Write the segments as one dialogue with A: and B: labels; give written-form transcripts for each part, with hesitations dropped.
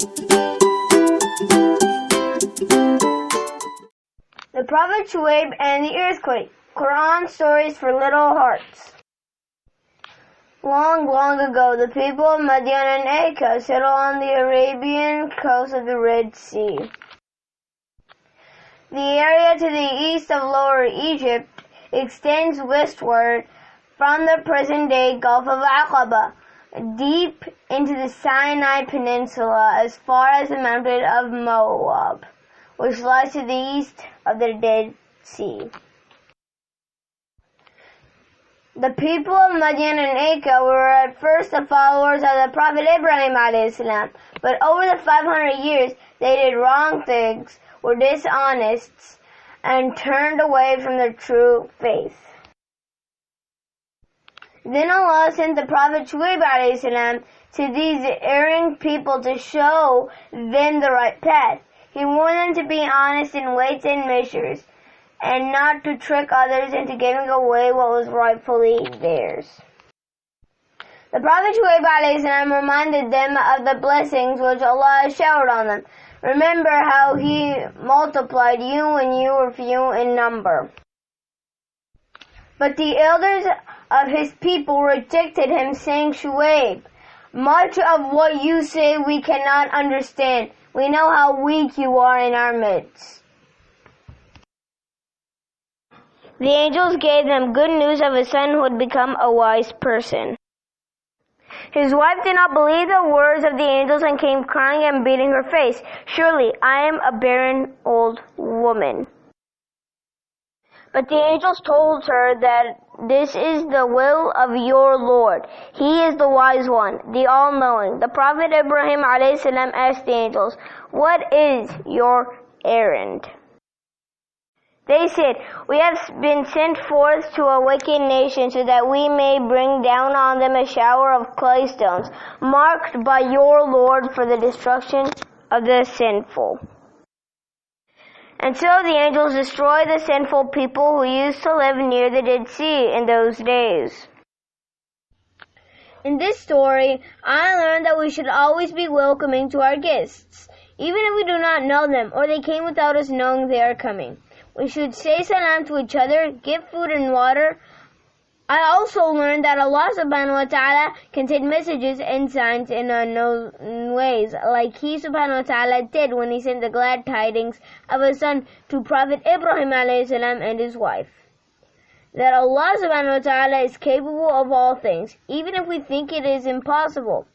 A: The Prophet Shuayb and the Earthquake. Quran Stories for Little Hearts. Long, long ago, the people of Madian and Acre settled on the Arabian coast of the Red Sea. The area to the east of Lower Egypt extends westward from the present-day Gulf of Aqaba, deep into the Sinai Peninsula as far as the mountain of Moab, which lies to the east of the Dead Sea. The people of Madian and Acre were at first the followers of the Prophet Ibrahim a.s., but over the 500 years they did wrong things, were dishonest, and turned away from the true faith. Then Allah sent the Prophet Shuayb a.s. to these erring people to show them the right path. He warned them to be honest in weights and measures, and not to trick others into giving away what was rightfully theirs. The Prophet Shuayb a.s. reminded them of the blessings which Allah has showered on them. Remember how He multiplied you when you were few in number. But the elders of His people rejected Him, saying, Shuayb, much of what you say we cannot understand. We know how weak you are in our midst. The angels gave them good news of a son who would become a wise person. His wife did not believe the words of the angels and came crying and beating her face. Surely I am a barren old woman. But the angels told her that this is the will of your Lord. He is the wise one, the all-knowing. The Prophet Ibrahim a.s. asked the angels, what is your errand? They said, we have been sent forth to a wicked nation so that we may bring down on them a shower of clay stones, marked by your Lord for the destruction of the sinful. And so the angels destroyed the sinful people who used to live near the Dead Sea in those days. In this story, I learned that we should always be welcoming to our guests, even if we do not know them or they came without us knowing they are coming. We should say salam to each other, give food and water. I also learned that Allah subhanahu wa ta'ala can send messages and signs in unknown ways, like He subhanahu wa ta'ala did when He sent the glad tidings of a son to Prophet Ibrahim alayhi salam and his wife. That Allah subhanahu wa ta'ala is capable of all things, even if we think it is impossible.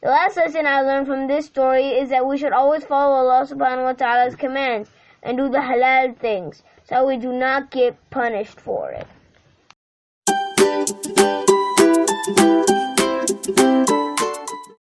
A: The last lesson I learned from this story is that we should always follow Allah subhanahu wa ta'ala's commands and do the halal things, so we do not get punished for it.